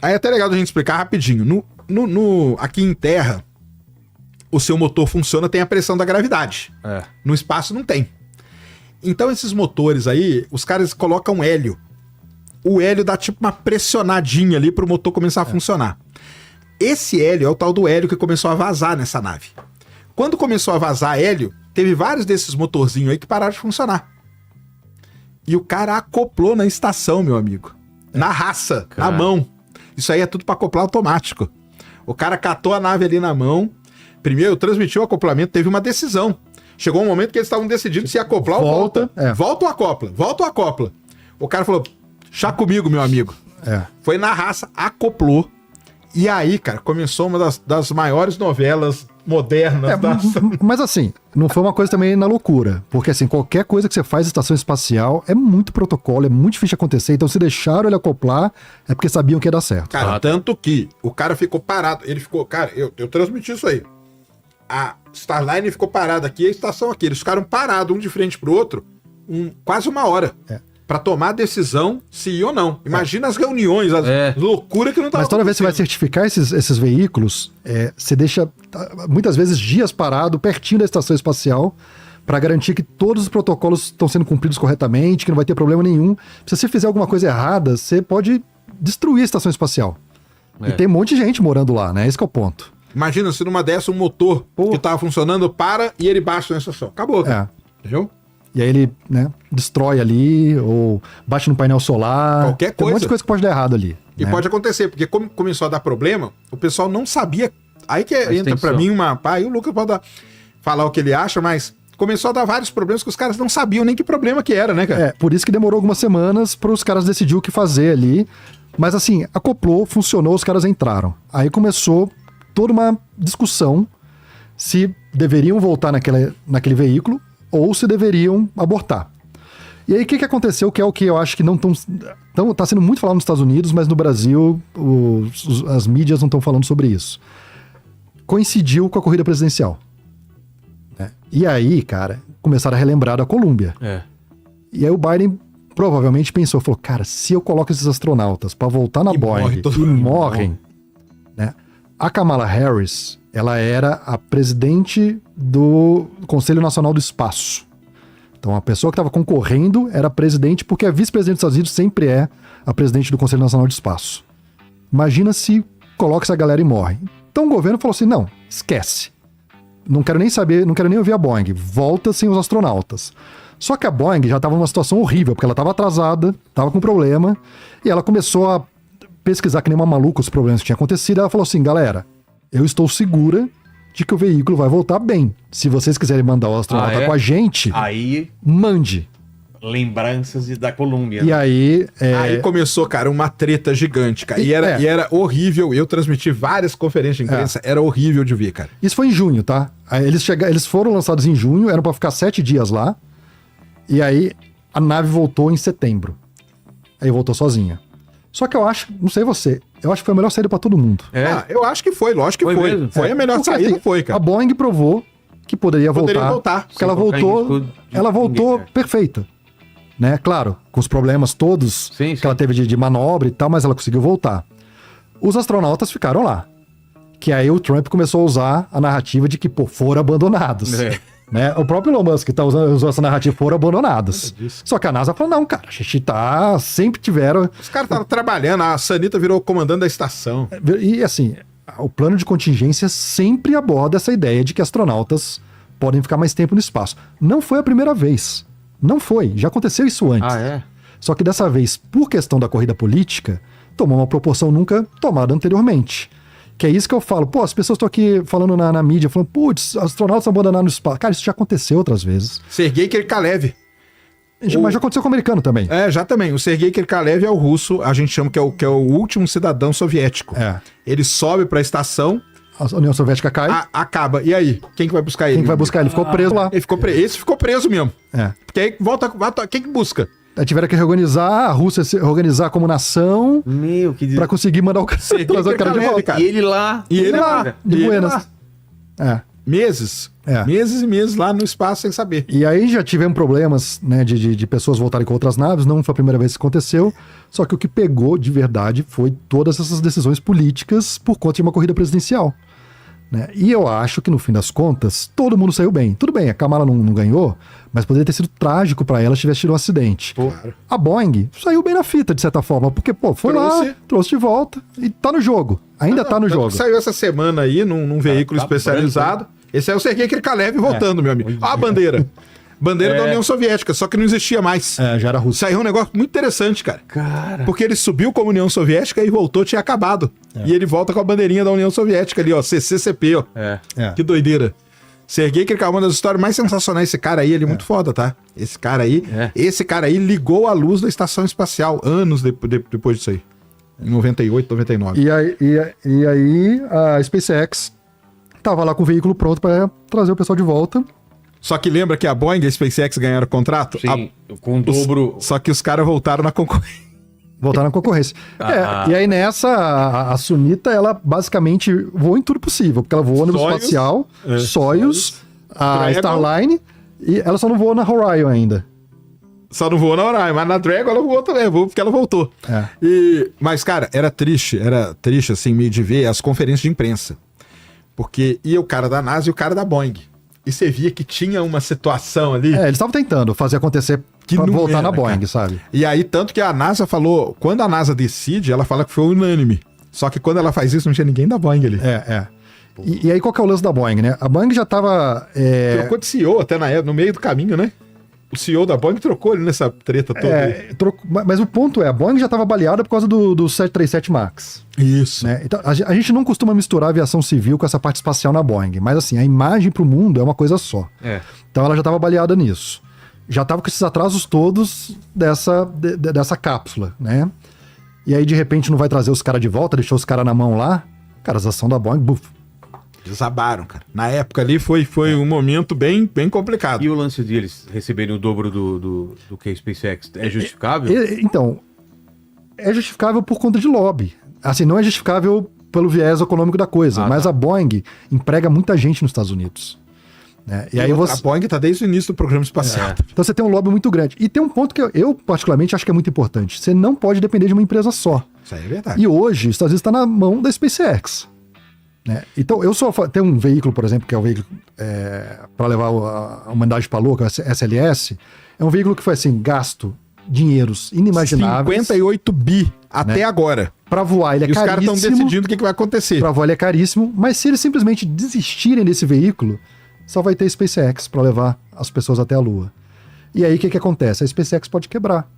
Aí é até legal a gente explicar rapidinho. Aqui em terra, o seu motor funciona, tem a pressão da gravidade. No espaço não tem. Então esses motores aí, os caras colocam hélio. O hélio dá tipo uma pressionadinha ali pro motor começar a funcionar. Esse hélio é o tal do hélio que começou a vazar nessa nave. Quando começou a vazar hélio, teve vários desses motorzinhos aí que pararam de funcionar. E o cara acoplou na estação, meu amigo. Na raça, na mão. Isso aí é tudo pra acoplar automático. O cara catou a nave ali na mão. Primeiro transmitiu o acoplamento, teve uma decisão. Chegou um momento que eles estavam decidindo se acoplar ou volta. Volta ou acopla? Volta ou acopla? O cara falou, chá comigo, meu amigo. Foi na raça, acoplou. E aí, cara, começou uma das maiores novelas modernas. Mas assim, não foi uma coisa também na loucura. Porque assim, qualquer coisa que você faz em estação espacial é muito protocolo, é muito difícil de acontecer. Então se deixaram ele acoplar, é porque sabiam que ia dar certo. Cara, tanto que o cara ficou parado. Ele ficou, cara, eu transmiti isso aí. A Starline ficou parada aqui, a estação aqui. Eles ficaram parados, um de frente pro outro, quase uma hora. Pra tomar a decisão se ir ou não. Imagina as reuniões, as loucuras que não tava. Mas toda vez que você vai certificar esses veículos, você deixa muitas vezes dias parado pertinho da estação espacial para garantir que todos os protocolos estão sendo cumpridos corretamente, que não vai ter problema nenhum. Se você fizer alguma coisa errada, você pode destruir a estação espacial. E tem um monte de gente morando lá, né? Esse que é o ponto. Imagina se numa dessa um motor que tava funcionando para e ele baixa na estação. Acabou. Entendeu? E aí ele, né, destrói ali, ou bate no painel solar. Qualquer coisa. Tem um monte de coisa que pode dar errado ali. E pode acontecer, porque como começou a dar problema, o pessoal não sabia. Aí que entra pra mim aí o Lucas pode falar o que ele acha, mas começou a dar vários problemas que os caras não sabiam nem que problema que era, né, cara? Por isso que demorou algumas semanas para os caras decidirem o que fazer ali. Mas assim, acoplou, funcionou, os caras entraram. Aí começou toda uma discussão se deveriam voltar naquele veículo ou se deveriam abortar. E aí o que aconteceu, que é o que eu acho que não tá sendo muito falado nos Estados Unidos, mas no Brasil as mídias não estão falando sobre isso. Coincidiu com a corrida presidencial. E aí, cara, começaram a relembrar da Colômbia. E aí o Biden provavelmente pensou, falou, cara, se eu coloco esses astronautas pra voltar na Boeing e morrem, né? A Kamala Harris, ela era a presidente do Conselho Nacional do Espaço. Então, a pessoa que estava concorrendo era a presidente, porque a vice-presidente dos Estados Unidos sempre é a presidente do Conselho Nacional do Espaço. Imagina se coloca essa galera e morre. Então, o governo falou assim, não, esquece. Não quero nem saber, não quero nem ouvir a Boeing. Volta sem os astronautas. Só que a Boeing já estava numa situação horrível, porque ela estava atrasada, estava com problema, e ela começou a pesquisar que nem uma maluca os problemas que tinham acontecido. Ela falou assim, galera, eu estou segura de que o veículo vai voltar bem. Se vocês quiserem mandar o astronauta com a gente, aí mande. Lembranças da Colômbia. E aí... Aí começou, cara, uma treta gigante, cara. E era horrível. Eu transmiti várias conferências de imprensa. Era horrível de ver, cara. Isso foi em junho, tá? Aí eles foram lançados em junho, eram pra ficar 7 dias lá. E aí a nave voltou em setembro. Aí voltou sozinha. Só que eu acho, não sei você, eu acho que foi a melhor saída pra todo mundo. Eu acho que foi, lógico que foi. Foi a melhor porque, saída, assim, foi, cara. A Boeing provou que poderia voltar. Porque ela voltou perfeita. Né? Claro, com os problemas todos que ela teve de manobra e tal, mas ela conseguiu voltar. Os astronautas ficaram lá. Que aí o Trump começou a usar a narrativa de que, foram abandonados. Né? O próprio Elon Musk usou essa narrativa, foram abandonados. Só que a NASA falou, não, cara, a gente sempre tiveram... Os caras estavam trabalhando, a Sanita virou comandante da estação. E assim, o plano de contingência sempre aborda essa ideia de que astronautas podem ficar mais tempo no espaço. Não foi a primeira vez. Não foi. Já aconteceu isso antes. Só que dessa vez, por questão da corrida política, tomou uma proporção nunca tomada anteriormente. Que é isso que eu falo. As pessoas estão aqui falando na mídia, falando, putz, astronautas abandonaram no espaço. Cara, isso já aconteceu outras vezes. Sergei Krikalev. Mas já aconteceu com o americano também. Já também. O Sergei Krikalev é o russo, a gente chama que é o último cidadão soviético. Ele sobe pra estação... A União Soviética cai. Acaba. E aí? Quem que vai buscar ele? Quem que vai buscar ele? Ficou preso lá. Ele ficou preso. Esse ficou preso mesmo. Porque aí volta... Quem que busca? Aí tiveram que reorganizar, a Rússia se organizar como nação pra conseguir mandar o cara, trazer o cara de volta. E ele lá. De Buenas. meses. É. Meses e meses lá no espaço sem saber. E aí já tivemos problemas, né, de pessoas voltarem com outras naves, não foi a primeira vez que isso aconteceu, só que o que pegou de verdade foi todas essas decisões políticas por conta de uma corrida presidencial. Né? E eu acho que, no fim das contas, todo mundo saiu bem. Tudo bem, a Kamala não ganhou, mas poderia ter sido trágico para ela se tivesse tido um acidente. Claro. A Boeing saiu bem na fita, de certa forma, porque, pô, foi lá, trouxe de volta e tá no jogo. Ainda tá no Tanto jogo. que saiu essa semana aí num veículo especializado. Esse é o Sergei Krikalev voltando, meu amigo. Ó a bandeira. Bandeira da União Soviética, só que não existia mais. Já era russo. Saiu um negócio muito interessante, cara. Porque ele subiu como União Soviética e voltou, tinha acabado. E ele volta com a bandeirinha da União Soviética ali, ó, CCCP, ó. Que doideira. Sergei Krikalev, uma das histórias mais sensacionais. Esse cara aí, ele é muito foda, tá? Esse cara aí ligou a luz da estação espacial anos depois disso aí. Em 98, 99. E aí a SpaceX tava lá com o veículo pronto para trazer o pessoal de volta. Só que lembra que a Boeing e a SpaceX ganharam o contrato? Sim, com o dobro... Só que os caras voltaram na concorrência. Voltaram na concorrência. E aí nessa, a Sunita, ela basicamente voa em tudo possível, porque ela voa no espacial, Soyuz, a Dragon. Starline, e ela só não voa na Orion ainda. Só não voou na Orion, mas na Dragon ela voou também, porque ela voltou. Mas, cara, era triste, assim, meio de ver as conferências de imprensa. Porque ia o cara da NASA e o cara da Boeing. E você via que tinha uma situação ali... eles estavam tentando fazer acontecer que pra não voltar era, na Boeing, cara. sabe? E aí, tanto que a NASA falou... Quando a NASA decide, ela fala que foi unânime. Só que quando ela faz isso, não tinha ninguém da Boeing ali. E aí, qual que é o lance da Boeing, né? A Boeing já tava... Trocou de CEO até no meio do caminho, né? O CEO da Boeing trocou ele nessa treta toda. Mas o ponto é, a Boeing já estava baleada por causa do 737 MAX. Isso. Né? Então, a gente não costuma misturar a aviação civil com essa parte espacial na Boeing, mas assim, a imagem para o mundo é uma coisa só. Então ela já estava baleada nisso. Já estava com esses atrasos todos dessa cápsula, né? E aí, de repente, não vai trazer os caras de volta, deixou os caras na mão lá. Cara, as ações da Boeing, buf. Desabaram, cara. Na época ali foi um momento bem complicado. E o lance de eles receberem o dobro do que a SpaceX é justificável? Então, é justificável por conta de lobby. Assim, não é justificável pelo viés econômico da coisa, mas a Boeing emprega muita gente nos Estados Unidos. Né? E aí A Boeing tá desde o início do programa espacial. Então você tem um lobby muito grande. E tem um ponto que eu particularmente acho que é muito importante. Você não pode depender de uma empresa só. Isso aí é verdade. E hoje, os Estados Unidos está na mão da SpaceX. Né? Então, tem um veículo, por exemplo, que é o veículo para levar a humanidade para a Lua, que é o SLS. É um veículo que foi assim, gasto dinheiros inimagináveis. 58 bi até agora. Para voar, ele é caríssimo. E os caras estão decidindo o que vai acontecer. Para voar, ele é caríssimo. Mas se eles simplesmente desistirem desse veículo, só vai ter SpaceX para levar as pessoas até a Lua. E aí, o que acontece? A SpaceX pode quebrar.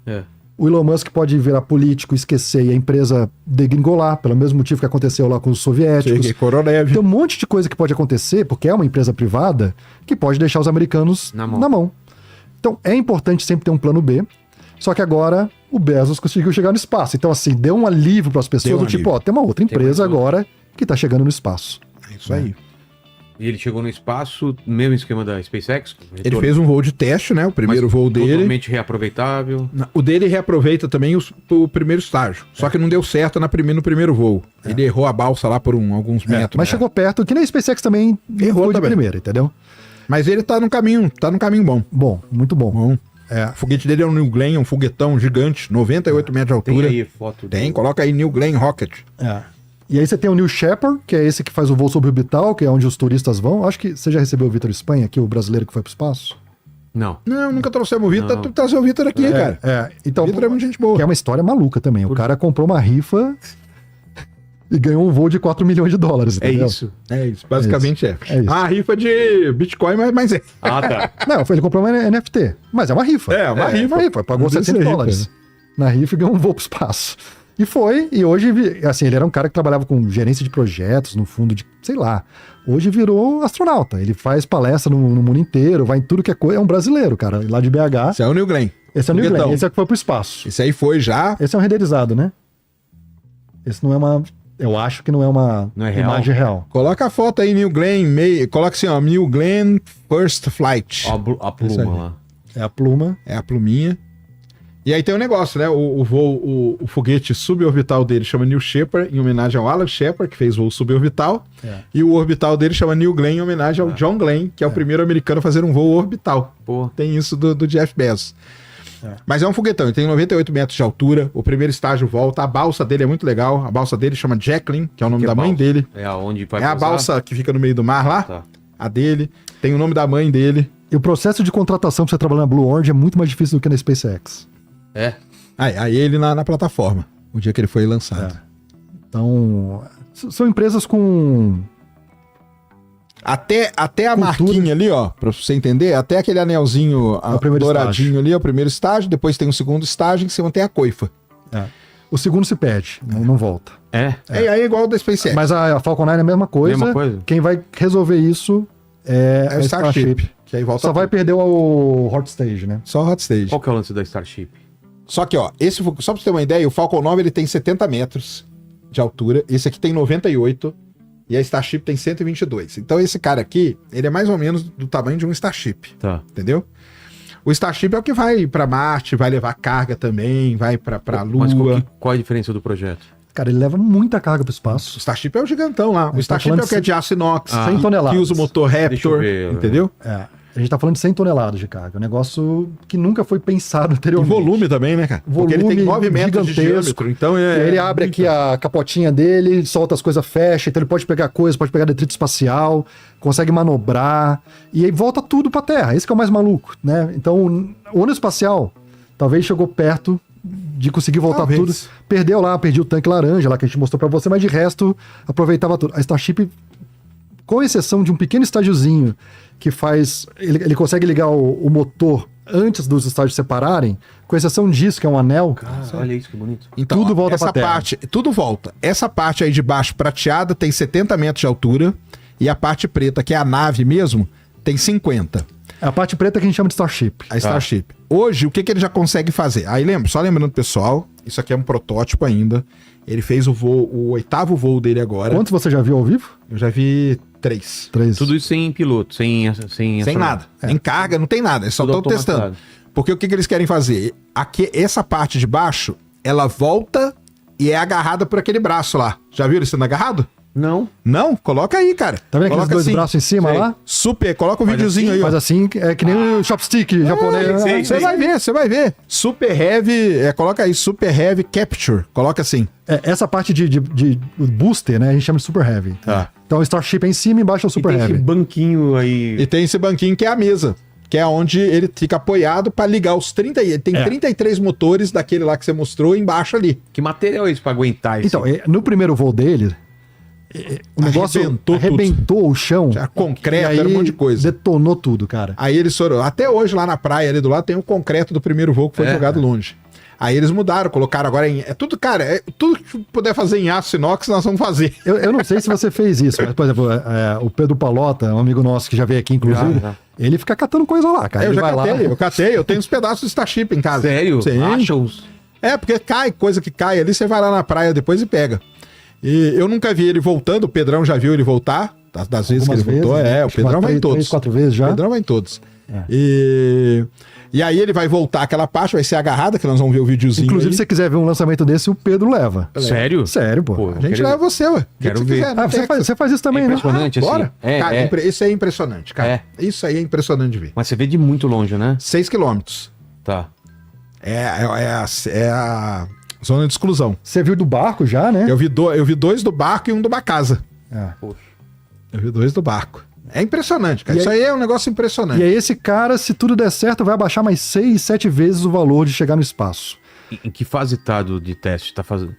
O Elon Musk pode virar político, esquecer e a empresa degringolar, pelo mesmo motivo que aconteceu lá com os soviéticos. Tem um monte de coisa que pode acontecer, porque é uma empresa privada, que pode deixar os americanos na mão. Então, é importante sempre ter um plano B, só que agora o Bezos conseguiu chegar no espaço. Então, assim, deu um alívio para as pessoas, do tipo, tem uma outra empresa agora que está chegando no espaço. É isso aí. E ele chegou no espaço, mesmo esquema da SpaceX? Ele fez um voo de teste, né? O primeiro voo dele. Totalmente reaproveitável. O dele reaproveita também o primeiro estágio. Só que não deu certo no primeiro voo. Ele errou a balsa lá por alguns metros. Mas chegou perto, que nem a SpaceX também errou de primeira, entendeu? Mas ele tá no caminho bom. Bom, muito bom. O foguete dele é um New Glenn, um foguetão gigante, 98 metros de altura. Tem aí foto dele. Coloca aí New Glenn Rocket. E aí você tem o New Shepard, que é esse que faz o voo suborbital, que é onde os turistas vão. Acho que você já recebeu o Vitor Espanha aqui, o brasileiro que foi pro espaço? Não, nunca trouxemos o Vitor. Tu trazer o Vitor aqui, cara. Então, o Vitor é muita gente boa. Que é uma história maluca também. O cara comprou uma rifa e ganhou um voo de 4 milhões de dólares. Entendeu? É isso. Basicamente é. A rifa de Bitcoin, mas é. tá. Não, ele comprou uma NFT. Mas é uma rifa. Uma rifa. Pagou 700 dólares na rifa e ganhou um voo pro espaço. E hoje, assim, ele era um cara que trabalhava com gerência de projetos, no fundo de, sei lá. Hoje virou astronauta. Ele faz palestra no mundo inteiro, vai em tudo que é coisa. É um brasileiro, cara, lá de BH. Esse é o New Glenn. Esse é o New Glenn. Esse é o que foi pro espaço. Esse aí foi já. Esse é um renderizado, né? Esse não é uma... Eu acho que não é uma imagem real. Coloca a foto aí, New Glenn. Coloca assim, ó, New Glenn First Flight. A pluma lá. É a pluma. É a pluminha. E aí tem um negócio, né? O foguete suborbital dele chama New Shepard, em homenagem ao Alan Shepard, que fez voo suborbital. E o orbital dele chama New Glenn, em homenagem ao John Glenn, que é o primeiro americano a fazer um voo orbital. Pô. Tem isso do Jeff Bezos. Mas é um foguetão, ele tem 98 metros de altura, o primeiro estágio volta, a balsa dele é muito legal, a balsa dele chama Jacqueline, que é o nome da mãe dele. É aonde vai É a balsa que fica no meio do mar lá, Tá. a dele, tem o nome da mãe dele. E o processo de contratação pra você trabalhar na Blue Origin é muito mais difícil do que na SpaceX. É. Aí ele na plataforma, o dia que ele foi lançado. Então, são empresas com... Até a Cultura. marquinha ali, ó, pra você entender, até aquele anelzinho o primeiro douradinho estágio. ali, é o primeiro estágio, depois tem o segundo estágio, em cima tem a coifa. O segundo se perde, não volta. É. É aí igual o da SpaceX. Mas a Falcon 9 é a mesma coisa. Mesma coisa? Quem vai resolver isso é É o Starship, que aí volta Só vai perder o Hot Stage, né? só o hot stage. Qual que é o lance da Starship? Só que, ó, só pra você ter uma ideia, o Falcon 9 ele tem 70 metros de altura, esse aqui tem 98 e a Starship tem 122. Então esse cara aqui, ele é mais ou menos do tamanho de um Starship, Tá. entendeu? O Starship é o que vai pra Marte, vai levar carga também, vai pra Lua. Mas qual é a diferença do projeto? Cara, ele leva muita carga pro O espaço. Starship é o gigantão lá. O tá Starship falando é o que é de aço inox, 100 toneladas. que usa o motor Deixa eu Raptor, ver, entendeu? A gente tá falando de 100 toneladas de carga. Um negócio que nunca foi pensado E anteriormente. volume também, né, cara? Porque ele tem 9 metros de gigantesco. diâmetro, então E é... aí ele abre aqui a capotinha dele, solta as coisas, fecha, então ele pode pegar coisa, pode pegar detrito espacial, consegue manobrar, e aí volta tudo pra Terra. Esse que é o mais maluco, né? Então, o ônibus espacial talvez chegou perto de conseguir voltar Talvez. tudo. Perdeu o tanque laranja lá que a gente mostrou pra você, mas de resto aproveitava tudo. A Starship, com exceção de um pequeno estádiozinho que faz... Ele consegue ligar o motor antes dos estágios separarem, com exceção disso, que é um anel. Olha isso, que bonito. Então, Tudo volta essa pra Terra. parte, tudo volta. Essa parte aí de baixo prateada tem 70 metros de altura e a parte preta, que é a nave mesmo, tem 50. É a parte preta que a gente chama de Starship. A Starship. Hoje, o que ele já consegue fazer? Aí só lembrando, pessoal, isso aqui é um protótipo ainda. Ele fez o 8º voo dele agora. Quantos você já viu ao vivo? Eu já vi 3. 3. Tudo isso sem piloto, sem Nada. Sem carga, não tem nada. Eles só Tudo estão testando. automatizado. Porque o que eles querem fazer? Aqui, essa parte de baixo, ela volta e é agarrada por aquele braço lá. Já viu ele sendo agarrado? Não. Não? Coloca aí, cara. Tá vendo aqueles Coloca dois assim. braços em cima Sei. lá? Super, coloca o Faz videozinho assim, aí, ó. Faz assim, é que nem o chopstick japonês. sei, Você vai ver, você vai ver. Super Heavy, coloca aí, Super Heavy Capture. Coloca assim. Essa parte de booster, né? A gente chama de Super Heavy. Tá. Então o Starship é em cima e embaixo é o E Super tem esse Heavy. banquinho aí. E tem esse banquinho que é a mesa, que é onde ele fica apoiado pra ligar os 30. Ele tem 33 motores daquele lá que você mostrou embaixo ali. Que material é esse pra aguentar isso? Então, no primeiro voo dele, o negócio Arrebentou arrebentou o chão. Já concreto, e aí era um monte de coisa. detonou tudo, cara. Aí eles foram. Até hoje, lá na praia ali do lado, tem o concreto do primeiro voo que foi jogado longe. Aí eles mudaram, colocaram agora em. É tudo, cara, tudo que puder fazer em aço inox, nós vamos fazer. Eu não sei se você fez isso, mas, por exemplo, o Pedro Palota, um amigo nosso que já veio aqui, inclusive, Já. ele fica catando coisa lá, cara. Eu Ele já vai lá. catei, eu tenho uns pedaços do Starship em casa. Sério? Sim. Acha os... É, porque cai, coisa que cai ali, você vai lá na praia depois e pega. E eu nunca vi ele voltando, o Pedrão já viu ele voltar, das vezes que ele Algumas voltou. vezes, né? O Acho que Pedrão umas vai em todos. 3, 4 vezes já. O Pedrão vai em todos. É. E aí ele vai voltar aquela parte, vai ser agarrada, que nós vamos ver o videozinho. Inclusive, aí. se você quiser ver um lançamento desse, o Pedro leva. Sério? Sério, pô. Pô, A gente quero- leva você, ué. Quero Se ver. quiser, não tem Você faz isso também, É né? impressionante, assim. Bora? É, Cara, é. isso aí é impressionante, cara. Isso aí é impressionante de ver. Mas você vê de muito longe, né? 6 quilômetros. Tá. É a zona de exclusão. Você viu do barco já, né? Eu vi 2 do barco e um de uma casa. Poxa. Eu vi 2 do barco. É impressionante, cara. E Isso aí- aí é um negócio impressionante. E aí esse cara, se tudo der certo, vai abaixar mais 6, 7 vezes o valor de chegar no espaço. Em que fase tá de teste? Tá fazendo?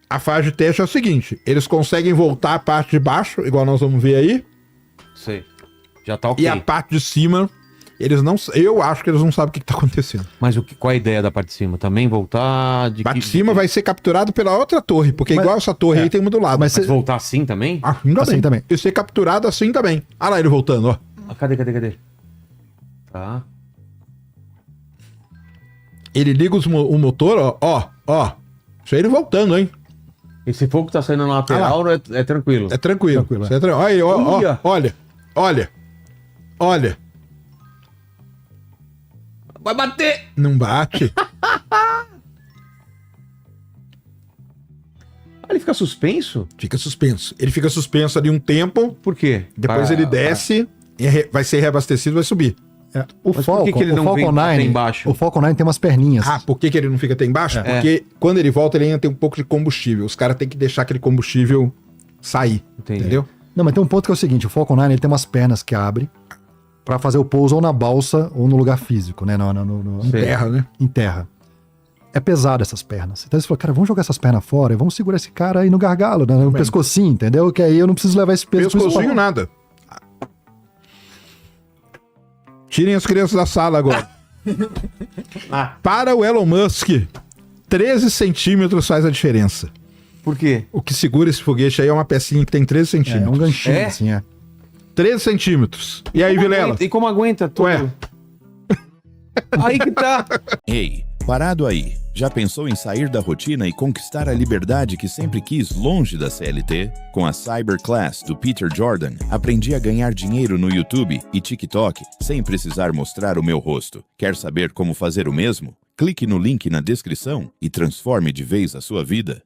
A fase de teste é o seguinte: eles conseguem voltar a parte de baixo, igual nós vamos ver aí, Sei. Já tá ok. e a parte de cima, eles não. Eu acho que eles não sabem o que está acontecendo. Mas qual é a ideia da parte de cima? Também voltar de A parte de cima vai ser capturado pela outra torre, porque Mas- igual essa torre aí tem uma do lado. Mas Mas voltar assim também? Assim também. E ser capturado assim também. Olha lá ele voltando, ó. Ah, cadê? Tá. Ele liga o motor, ó. Isso aí ele voltando, hein? Esse fogo que tá saindo na lateral é tranquilo. É tranquilo. Tranquilo, Isso é tranquilo. Olha aí, Olha. olha. Vai bater! Não bate. Ah, ele fica suspenso? Fica suspenso. Ele fica suspenso ali um tempo, Por quê? depois ele desce, vai ser reabastecido e vai subir. O Mas por Falcon, que ele o não Falcon vem até 9, embaixo? o Falcon 9 tem umas perninhas. Ah, por que ele não fica até embaixo? Porque quando ele volta, ele ainda tem um pouco de combustível. Os caras têm que deixar aquele combustível sair. Entendi. Entendeu? Não, mas tem um ponto que é o seguinte, o Falcon 9 ele tem umas pernas que abrem pra fazer o pouso ou na balsa ou no lugar físico, né? Em terra, né? Em terra. É pesado essas pernas. Então eles falaram, cara, vamos jogar essas pernas fora e vamos segurar esse cara aí no gargalo, no pescocinho, entendeu? Que aí eu não preciso levar esse peso. Pescocinho nada. Tirem as crianças da sala agora. Para o Elon Musk, 13 centímetros faz a diferença. Por quê? O que segura esse foguete aí é uma pecinha que tem 13 centímetros. É um ganchinho, É? assim, 13 centímetros. E aí, Vilela? E como aguenta tudo? Ué. Aí que tá. Ei, parado aí. Já pensou em sair da rotina e conquistar a liberdade que sempre quis longe da CLT? Com a Cyberclass do Peter Jordan, aprendi a ganhar dinheiro no YouTube e TikTok sem precisar mostrar o meu rosto. Quer saber como fazer o mesmo? Clique no link na descrição e transforme de vez a sua vida.